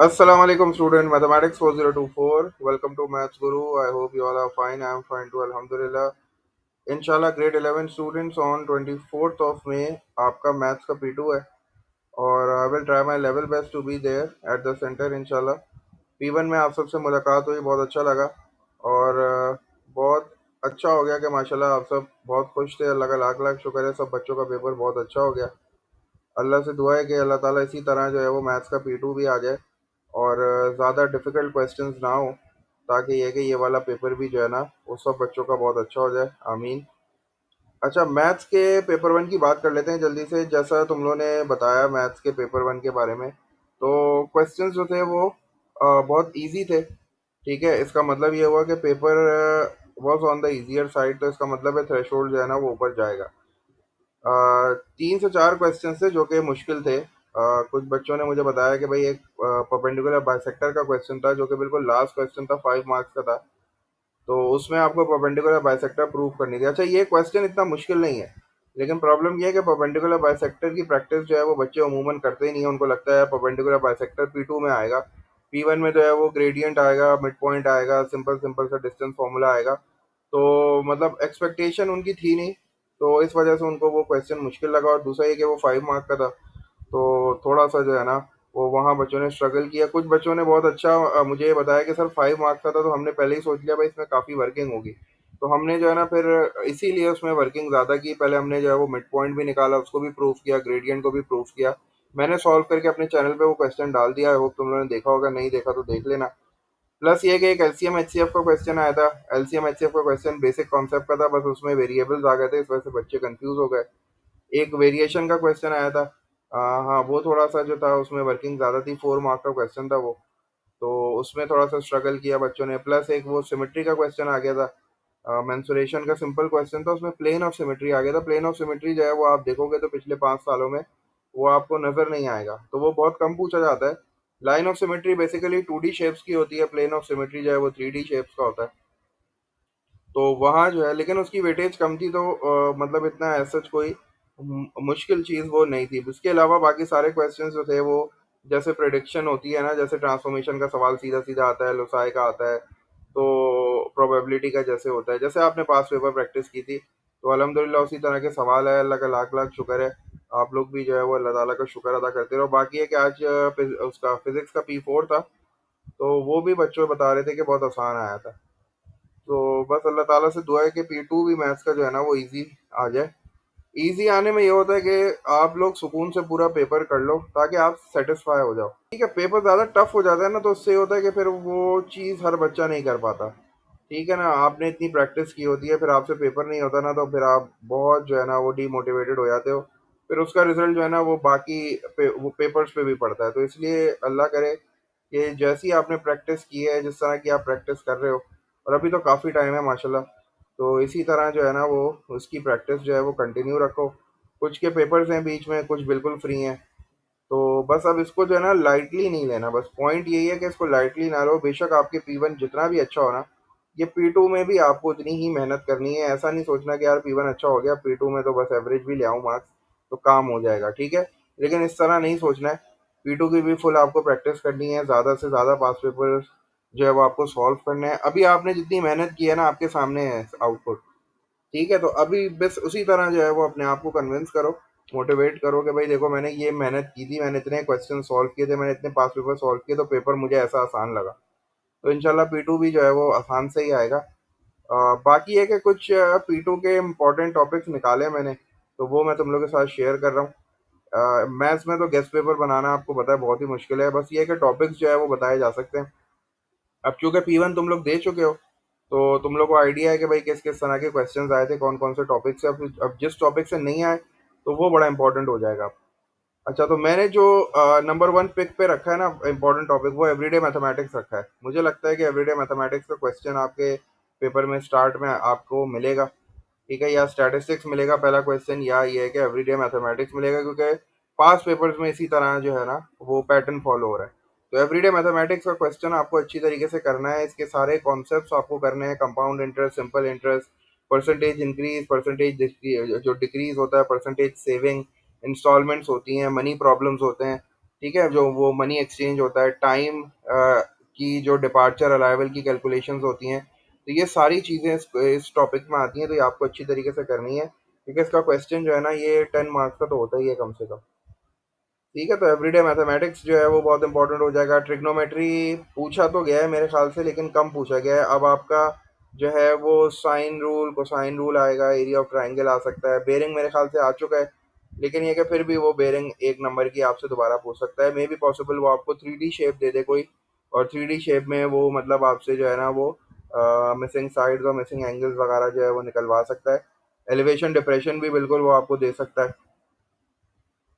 Assalamu alaikum student mathematics 4024 welcome to maths guru. I hope you all are fine. I am fine too, alhamdulillah. Inshallah grade 11 students on 24th of May आपका maths का P2 है और I will try my level best to be there at the center inshallah. P1 में आप सबसे मुलाकात हुई, बहुत अच्छा लगा और बहुत अच्छा हो गया कि माशाल्लाह आप सब बहुत खुश थे। अल्लाह का लाख लाख शुक्र है, सब बच्चों का पेपर बहुत अच्छा हो गया। अल्लाह से दुआ है कि अल्लाह ताला इसी तरह जो है वो मैथ्स का P2 भी आ जाए और ज़्यादा डिफ़िकल्ट क्वेश्चंस ना हो, ताकि ये कि ये वाला पेपर भी जो है ना वो सब बच्चों का बहुत अच्छा हो जाए, आमीन। अच्छा, मैथ्स के पेपर वन की बात कर लेते हैं जल्दी से। जैसा तुम लोगों ने बताया मैथ्स के पेपर वन के बारे में, तो क्वेश्चंस जो थे वो बहुत इजी थे। ठीक है, इसका मतलब ये हुआ कि paper was on the easier side, तो इसका मतलब है थ्रेशोल्ड जो है ना वो ऊपर जाएगा। 3 से 4 क्वेश्चन थे जो कि मुश्किल थे। कुछ बच्चों ने मुझे बताया कि भाई एक परपेंडिकुलर बाइसेक्टर का क्वेश्चन था जो कि बिल्कुल लास्ट क्वेश्चन था, 5 मार्क्स का था। तो उसमें आपको परपेंडिकुलर बाइसेक्टर प्रूव करनी थी। अच्छा, ये क्वेश्चन इतना मुश्किल नहीं है, लेकिन प्रॉब्लम ये है कि परपेंडिकुलर बाइसेक्टर की प्रैक्टिस जो है वो बच्चे अमूमन करते ही नहीं है। उनको लगता है परपेंडिकुलर बाइसेक्टर P2 में आएगा, P1 में जो है वो ग्रेडियंट आएगा, मिड पॉइंट आएगा, सिंपल सिंपल सा डिस्टेंस फॉर्मूला आएगा। तो मतलब एक्सपेक्टेशन उनकी थी नहीं, तो इस वजह से उनको वो क्वेश्चन मुश्किल लगा। और दूसरा ये कि वो 5 मार्क का था, तो थोड़ा सा जो है ना वो वहाँ बच्चों ने स्ट्रगल किया। कुछ बच्चों ने बहुत अच्छा मुझे ये बताया कि सर 5 मार्क्स का था, तो हमने पहले ही सोच लिया भाई इसमें काफ़ी वर्किंग होगी। तो हमने जो है ना फिर इसीलिए उसमें वर्किंग ज़्यादा की। पहले हमने जो है वो मिड पॉइंट भी निकाला, उसको भी प्रूफ किया, ग्रेडियंट को भी प्रूफ किया। मैंने सॉल्व करके अपने चैनल पे वो क्वेश्चन डाल दिया। आई होप तुम लोगों ने देखा होगा, नहीं देखा तो देख लेना। प्लस ये कि एक एलसीएम एचसीएफ का क्वेश्चन आया था। एलसीएम एचसीएफ का क्वेश्चन बेसिक कॉन्सेप्ट का था, बस उसमें वेरिएबल्स आ गए थे, इस वजह से बच्चे कंफ्यूज हो गए। एक वेरिएशन का क्वेश्चन आया था। हाँ, वो थोड़ा सा जो था उसमें वर्किंग ज़्यादा थी, 4 मार्क का क्वेश्चन था वो, तो उसमें थोड़ा सा स्ट्रगल किया बच्चों ने। प्लस एक वो सिमेट्री का क्वेश्चन आ गया था, मेंसुरेशन का सिंपल क्वेश्चन था, उसमें प्लेन ऑफ सिमेट्री आ गया था। प्लेन ऑफ सिमेट्री जो है वो आप देखोगे तो पिछले 5 सालों में वो आपको नज़र नहीं आएगा, तो वो बहुत कम पूछा जाता है। Line of symmetry basically 2D shapes की होती है, प्लेन ऑफ सिमेट्री जो है वो 3D शेप्स का होता है। तो वहाँ जो है, लेकिन उसकी वेटेज कम थी, तो मतलब इतना ऐसा कोई मुश्किल चीज़ वो नहीं थी। इसके अलावा बाकी सारे क्वेश्चंस जो थे वो जैसे प्रेडिक्शन होती है ना, जैसे ट्रांसफॉर्मेशन का सवाल सीधा सीधा आता है, लोसाई का आता है, तो प्रोबेबिलिटी का जैसे होता है, जैसे आपने पास पेपर प्रैक्टिस की थी, तो अल्हम्दुलिल्लाह उसी तरह के सवाल है। अल्लाह का लाख लाख शुक्र है, आप लोग भी जो है वो अल्लाह ताला का शुक्र अदा करते रहो। बाकी है कि आज उसका फिजिक्स का P4 था, तो वो भी बच्चों बता रहे थे कि बहुत आसान आया था। तो बस अल्लाह ताला से दुआ है कि P2 भी मैथ्स का जो है ना वो इजी आ जाए। इजी आने में ये होता है कि आप लोग सुकून से पूरा पेपर कर लो, ताकि आप सेटिस्फाई हो जाओ। ठीक है, पेपर ज़्यादा टफ हो जाता है ना, तो उससे ये होता है कि फिर वो चीज़ हर बच्चा नहीं कर पाता। ठीक है ना, आपने इतनी प्रैक्टिस की होती है, फिर आपसे पेपर नहीं होता ना, तो फिर आप बहुत जो है ना वो डीमोटिवेटेड हो जाते हो। फिर उसका रिजल्ट जो है ना वो बाकी वो पेपर्स पे भी पड़ता है। तो इसलिए अल्लाह करे कि जैसी आपने प्रैक्टिस की है, जिस तरह की आप प्रैक्टिस कर रहे हो, और अभी तो काफ़ी टाइम है माशाल्लाह, तो इसी तरह जो है ना वो उसकी प्रैक्टिस जो है वो कंटिन्यू रखो। कुछ के पेपर्स हैं बीच में, कुछ बिल्कुल फ्री हैं, तो बस अब इसको जो है ना लाइटली नहीं लेना। बस पॉइंट यही है कि इसको लाइटली ना लो। बेशक आपके P1 जितना भी अच्छा हो ना, ये P2 में भी आपको उतनी ही मेहनत करनी है। ऐसा नहीं सोचना कि यार P1 अच्छा हो गया, P2 में तो बस एवरेज भी ले आऊँ मार्क्स तो काम हो जाएगा। ठीक है, लेकिन इस तरह नहीं सोचना है। P2 की भी फुल आपको प्रैक्टिस करनी है, ज़्यादा से ज़्यादा पास पेपर जो है वो आपको सॉल्व करना है। अभी आपने जितनी मेहनत की है ना, आपके सामने है आउटपुट। ठीक है, तो अभी बस उसी तरह जो है वो अपने आप को कन्विंस करो, मोटिवेट करो कि भाई देखो मैंने ये मेहनत की थी, मैंने इतने क्वेश्चन सॉल्व किए थे, मैंने इतने पास पेपर सॉल्व किए, तो पेपर मुझे ऐसा आसान लगा। तो इंशाल्लाह P2 भी जो है वो आसान से ही आएगा। बाकी है कि कुछ P2 के इम्पोर्टेंट टॉपिक्स निकाले हैं मैंने, तो वो मैं तुम लोगों के साथ शेयर कर रहा हूँ। मैथ्स में तो गेस्ट पेपर बनाना आपको पता है बहुत ही मुश्किल है, बस ये है कि टॉपिक्स जो है वो बताए जा सकते हैं। अब चूंकि P1 तुम लोग दे चुके हो, तो तुम लोग को आइडिया है कि भाई किस किस तरह के क्वेश्चंस आए थे, कौन कौन से टॉपिक से। अब जिस टॉपिक से नहीं आए तो वो बड़ा इंपॉर्टेंट हो जाएगा। अच्छा, तो मैंने जो नंबर 1 पिक पे रखा है ना इंपॉर्टेंट टॉपिक, वो एवरीडे मैथमेटिक्स रखा है। मुझे लगता है कि एवरीडे मैथमेटिक्स का क्वेश्चन आपके पेपर में स्टार्ट में आपको मिलेगा। ठीक है, या स्टैटिस्टिक्स मिलेगा पहला क्वेश्चन, या ये है कि एवरीडे मैथमेटिक्स मिलेगा, क्योंकि पास पेपर्स में इसी तरह जो है ना वो पैटर्न फॉलो हो रहा है। तो एवरीडे मैथमेटिक्स का क्वेश्चन आपको अच्छी तरीके से करना है। इसके सारे कॉन्सेप्ट्स आपको करने हैं, compound interest, simple interest, percentage increase, percentage जो डिक्रीज होता है, परसेंटेज सेविंग, इंस्टॉलमेंट्स होती हैं, मनी प्रॉब्लम्स होते हैं। ठीक है, जो वो मनी एक्सचेंज होता है, टाइम की जो डिपार्चर अराइवल की कैलकुलेशंस होती हैं, तो ये सारी चीज़ें इस टॉपिक में आती हैं, तो ये आपको अच्छी तरीके से करनी है, क्योंकि इसका क्वेश्चन जो है ना ये 10 मार्क्स का तो होता ही है कम से कम। ठीक है, तो एवरीडे मैथमेटिक्स जो है वो बहुत इंपॉर्टेंट हो जाएगा। ट्रिग्नोमेट्री पूछा तो गया है मेरे ख्याल से, लेकिन कम पूछा गया है। अब आपका जो है वो साइन रूल, कोसाइन रूल आएगा, एरिया ऑफ ट्राइंगल आ सकता है, बेरिंग मेरे ख्याल से आ चुका है, लेकिन ये कि फिर भी वो बेरिंग 1 नंबर की आपसे दोबारा पूछ सकता है। मे बी पॉसिबल वो आपको 3D शेप दे दे कोई, और 3D शेप में वो मतलब आपसे जो है ना वो मिसिंग साइड्स और मिसिंग एंगल्स वगैरह जो है वो निकलवा सकता है। एलिवेशन डिप्रेशन भी बिल्कुल वो आपको दे सकता है।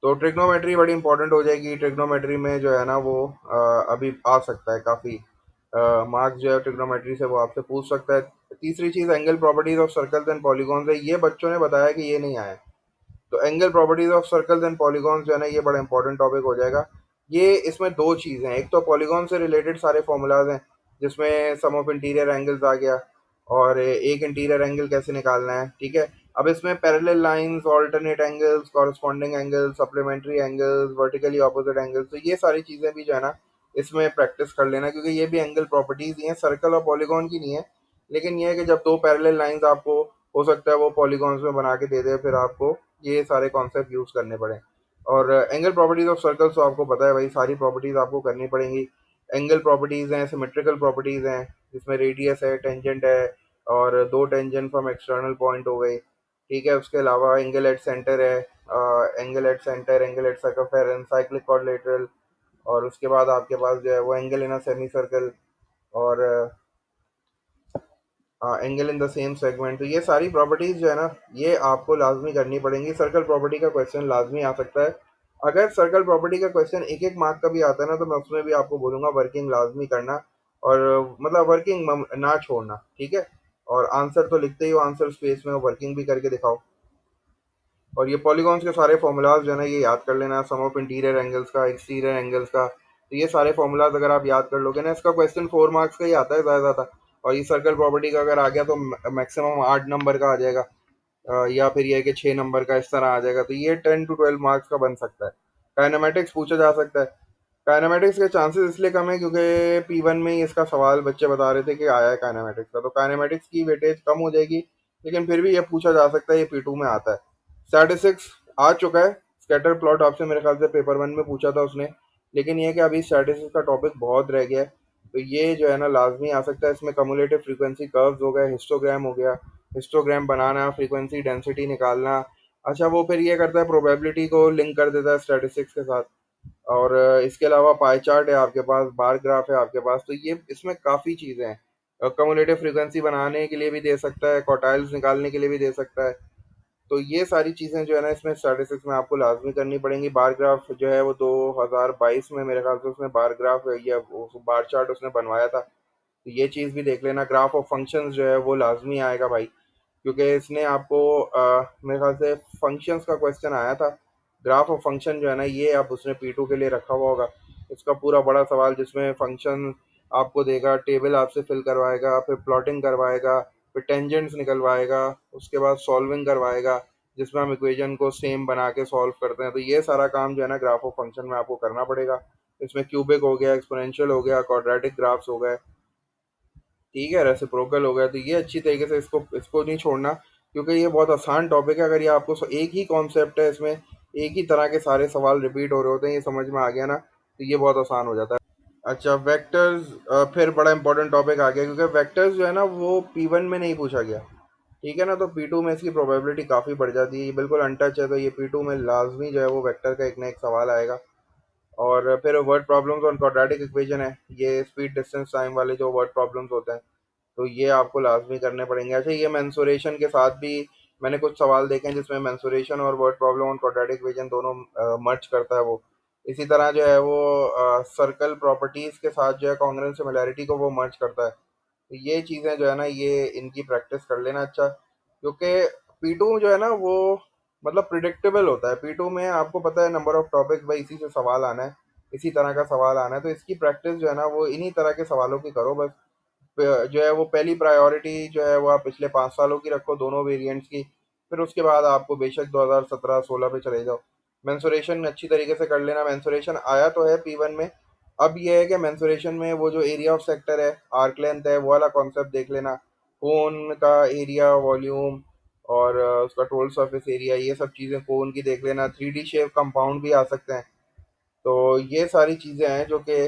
तो ट्रिग्नोमेट्री बड़ी इंपॉर्टेंट हो जाएगी। ट्रिग्नोमेट्री में जो है ना वो अभी आ सकता है काफ़ी मार्क्स जो है ट्रिग्नोमेट्री से वो आपसे पूछ सकता है। तीसरी चीज़ angle properties of circles and polygons है, ये बच्चों ने बताया कि ये नहीं आया। तो angle properties of circles and polygons जो है ना ये बड़ा इंपॉर्टेंट टॉपिक हो जाएगा। ये इसमें दो चीज़ें हैं, एक तो पॉलीगॉन से रिलेटेड सारे फॉर्मूलाज हैं, जिसमें सम ऑफ इंटीरियर एंगल्स आ गया, और एक इंटीरियर एंगल कैसे निकालना है। ठीक है, अब इसमें parallel lines, alternate angles, corresponding angles, supplementary angles, vertically opposite angles, तो ये सारी चीज़ें भी जो है ना इसमें प्रैक्टिस कर लेना, क्योंकि ये भी एंगल प्रॉपर्टीज ही हैं, सर्कल और पॉलीगॉन की नहीं है। लेकिन ये है कि जब दो पैरेलल लाइंस आपको हो सकता है वो पॉलीगॉन्स में बना के दे दे, फिर आपको ये सारे कॉन्सेप्ट यूज़ करने पड़े। और एंगल प्रॉपर्टीज ऑफ सर्कल्स तो आपको पता है भाई, सारी प्रॉपर्टीज आपको करनी पड़ेंगी। एंगल प्रॉपर्टीज हैं, सिमेट्रिकल प्रॉपर्टीज हैं, जिसमें रेडियस है, टेंजेंट है, और दो टेंजेंट फ्रॉम एक्सटर्नल पॉइंट हो गई। ठीक है, उसके अलावा एंगल एट सेंटर है, angle at centre, angle at circumference, cyclic quadrilateral, और उसके बाद आपके पास जो है वो angle in a semi circle, और angle in the same segment. तो ये सारी प्रॉपर्टीज जो है ना ये आपको लाजमी करनी पड़ेंगी। सर्कल प्रॉपर्टी का क्वेश्चन लाजमी आ सकता है। अगर सर्कल प्रॉपर्टी का क्वेश्चन एक एक मार्क का भी आता है ना, तो मैं उसमें भी आपको बोलूंगा वर्किंग लाजमी करना, और मतलब वर्किंग ना छोड़ना। ठीक है, और आंसर तो लिखते ही हो आंसर स्पेस में, वर्किंग भी करके दिखाओ। और ये पॉलीगॉन्स के सारे फॉर्मूलाज जो है ना ये याद कर लेना, सम ऑफ इंटीरियर एंगल्स का, एक्सटीरियर एंगल्स का। तो ये सारे फॉर्मूलाज अगर आप याद कर लोगे ना, इसका क्वेश्चन 4 मार्क्स का ही आता है ज़्यादा ज़्यादा। और ये सर्कल प्रॉपर्टी का अगर आ गया तो मैक्सिमम 8 नंबर का आ जाएगा, या फिर ये है कि 6 नंबर का, इस तरह आ जाएगा। तो ये 10 to 12 मार्क्स का बन सकता है। काइनेमेटिक्स पूछा जा सकता है। काइनेमेटिक्स के चांसेस इसलिए कम है क्योंकि P1 में ही इसका सवाल बच्चे बता रहे थे कि आया है काइनेमेटिक्स का, तो काइनेमेटिक्स की वेटेज कम हो जाएगी। लेकिन फिर भी ये पूछा जा सकता है, ये P2 में आता है। स्टैटिस्टिक्स आ चुका है, स्कैटर प्लॉट आपसे मेरे ख्याल से पेपर 1 में पूछा था उसने, लेकिन ये है कि अभी स्टैटिस्टिक्स का टॉपिक बहुत रह गया है। तो ये जो है ना लाजमी आ सकता है। इसमें कम्युलेटिव फ्रीक्वेंसी कर्व्स हो गए, हिस्टोग्राम हो गया, हिस्टोग्राम बनाना, फ्रीक्वेंसी डेंसिटी निकालना। अच्छा, वो फिर ये करता है प्रोबेबिलिटी को लिंक कर देता है स्टैटिस्टिक्स के साथ। और इसके अलावा पाई चार्ट है आपके पास, बार ग्राफ है आपके पास, तो ये इसमें काफ़ी चीज़ें हैं। कम्युलेटिव फ्रीक्वेंसी बनाने के लिए भी दे सकता है, क्वार्टाइल्स निकालने के लिए भी दे सकता है। तो ये सारी चीज़ें जो है ना इसमें स्टैटिस्टिक्स में आपको लाजमी करनी पड़ेंगी। बार ग्राफ जो है वो 2022 में मेरे ख्याल से उसने बार ग्राफ या बार चार्ट उसने बनवाया था, तो ये चीज़ भी देख लेना। ग्राफ ऑफ फंक्शंस जो है वो लाजमी आएगा भाई, क्योंकि इसने आपको मेरे ख्याल से फंक्शंस का क्वेश्चन आया था। ग्राफ ऑफ फंक्शन जो है ना ये अब उसने P2 के लिए रखा हुआ होगा। इसका पूरा बड़ा सवाल जिसमें फंक्शन आपको देगा, टेबल आपसे फिल करवाएगा, फिर प्लॉटिंग करवाएगा, फिर टेंजेंट्स निकलवाएगा, उसके बाद सॉल्विंग करवाएगा, जिसमें हम इक्वेशन को सेम बना के सॉल्व करते हैं। तो ये सारा काम जो है ना ग्राफ ऑफ फंक्शन में आपको करना पड़ेगा। इसमें क्यूबिक हो गया, एक्सपोनेंशियल हो गया, क्वाड्रेटिक ग्राफ्स हो गए, ठीक है, रेसिप्रोकल हो गया। तो ये अच्छी तरीके से इसको इसको नहीं छोड़ना, क्योंकि ये बहुत आसान टॉपिक है। अगर ये आपको एक ही कॉन्सेप्ट है, इसमें एक ही तरह के सारे सवाल रिपीट हो रहे होते हैं, ये समझ में आ गया ना, तो ये बहुत आसान हो जाता है। अच्छा, वेक्टर्स फिर बड़ा इंपॉर्टेंट टॉपिक आ गया, क्योंकि वेक्टर्स जो है ना वो P1 में नहीं पूछा गया। ठीक है ना, तो P2 में इसकी प्रोबेबिलिटी काफ़ी बढ़ जाती है, ये बिल्कुल अनटच है, तो ये P2 में लाजमी जो है वो वेक्टर का एक ना एक सवाल आएगा। और फिर word problems on quadratic equation है, ये स्पीड डिस्टेंस टाइम वाले जो वर्ड प्रॉब्लम्स होते हैं, तो ये आपको लाजमी करने पड़ेंगे। अच्छा, ये मेंसुरेशन के साथ भी मैंने कुछ सवाल देखे हैं जिसमें मेंसुरेशन और वर्ड प्रॉब्लम और क्वाड्रेटिक इक्वेशन दोनों मर्ज करता है वो। इसी तरह जो है वो सर्कल प्रॉपर्टीज के साथ जो है कॉन्ग्रुएंट सिमिलैरिटी को वो मर्ज करता है। तो ये चीज़ें जो है ना ये इनकी प्रैक्टिस कर लेना। अच्छा, क्योंकि P2 जो है ना वो मतलब प्रिडिक्टेबल होता है। P2 में आपको पता है नंबर ऑफ टॉपिक्स भाई, इसी से सवाल आना है, इसी तरह का सवाल आना है, तो इसकी प्रैक्टिस जो है ना वो इन्हीं तरह के सवालों की करो बस। जो है वो पहली प्रायोरिटी जो है वो आप पिछले 5 सालों की रखो, दोनों वेरिएंट्स की। फिर उसके बाद आपको बेशक 2017-16 पे चले जाओ। मेंसुरेशन अच्छी तरीके से कर लेना। मेंसुरेशन आया तो है P1 में। अब ये है कि मेंसुरेशन में वो जो एरिया ऑफ सेक्टर है, आर्क लेंथ है, वो वाला कॉन्सेप्ट देख लेना। कोन का एरिया, वॉल्यूम और उसका टोटल सरफेस एरिया, ये सब चीज़ें कोन की देख लेना। 3D शेप कंपाउंड भी आ सकते हैं। तो ये सारी चीज़ें हैं जो कि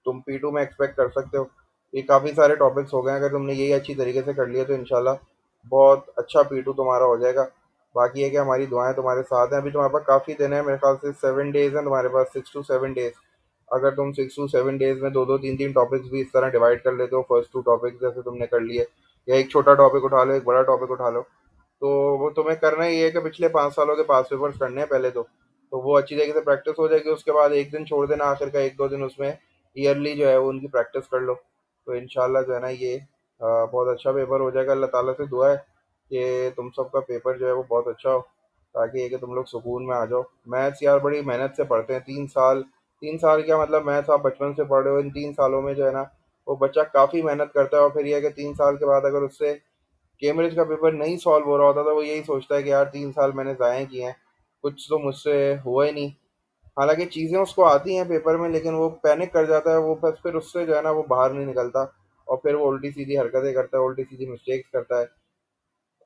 तुम P2 में एक्सपेक्ट कर सकते हो। ये काफ़ी सारे टॉपिक्स हो गए हैं, अगर तुमने यही अच्छी तरीके से कर लिया तो इंशाल्लाह बहुत अच्छा P2 तुम्हारा हो जाएगा। बाकी है कि हमारी दुआएं तुम्हारे साथ हैं। अभी तुम्हारे पास काफ़ी दिन है, मेरे ख्याल से 7 डेज हैं तुम्हारे पास, 6 to 7 डेज। अगर तुम 6 to 7 डेज में दो दो तीन तीन टॉपिक्स भी इस तरह डिवाइड कर लेते हो, फर्स्ट 2 टॉपिक्स जैसे तुमने कर लिए, या एक छोटा टॉपिक उठा लो, एक बड़ा टॉपिक उठा लो, तो वो तुम्हें करना ही है कि पिछले 5 सालों के पास पेपर्स करने हैं पहले तो वो अच्छी तरीके से प्रैक्टिस हो जाएगी। उसके बाद एक दिन छोड़ देना, आखिर का 1-2 दिन उसमें ईयरली जो है वो उनकी प्रैक्टिस कर लो। तो इंशाल्लाह जो है ना ये बहुत अच्छा पेपर हो जाएगा। अल्लाह ताला से दुआ है कि तुम सबका पेपर जो है वो बहुत अच्छा हो, ताकि ये कि तुम लोग सुकून में आ जाओ। मैथ्स यार बड़ी मेहनत से पढ़ते हैं, 3 साल। 3 साल क्या मतलब, मैथ्स आप बचपन से पढ़ रहे हो, इन 3 सालों में जो है ना वो बच्चा काफ़ी मेहनत करता है। और फिर यह है कि 3 साल के बाद अगर उससे कैम्ब्रिज का पेपर नहीं सॉल्व हो रहा होता तो वो यही सोचता है कि यार 3 साल मैंने ज़ाया किए हैं, कुछ तो मुझसे हुआ ही नहीं। हालांकि चीज़ें उसको आती हैं पेपर में, लेकिन वो पैनिक कर जाता है, वो बस फिर उससे जो है ना वो बाहर नहीं निकलता। और फिर वो उल्टी सीधी हरकतें करता है, उल्टी सीधी मिस्टेक्स करता है।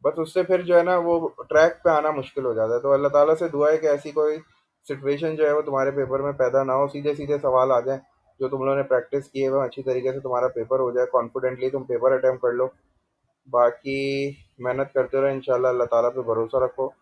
बस उससे फिर जो है ना वो ट्रैक पे आना मुश्किल हो जाता है। तो अल्लाह ताला से दुआ है कि ऐसी कोई सिचुएशन जो है वो तुम्हारे पेपर में पैदा ना हो, सीधे सीधे सवाल आ जाए, जो तुम लोगों ने प्रैक्टिस की है वो अच्छी तरीके से तुम्हारा पेपर हो जाए, कॉन्फिडेंटली तुम पेपर अटेम्प्ट कर लो। बाकी मेहनत करते रहो, इंशाल्लाह अल्लाह ताला पे भरोसा रखो।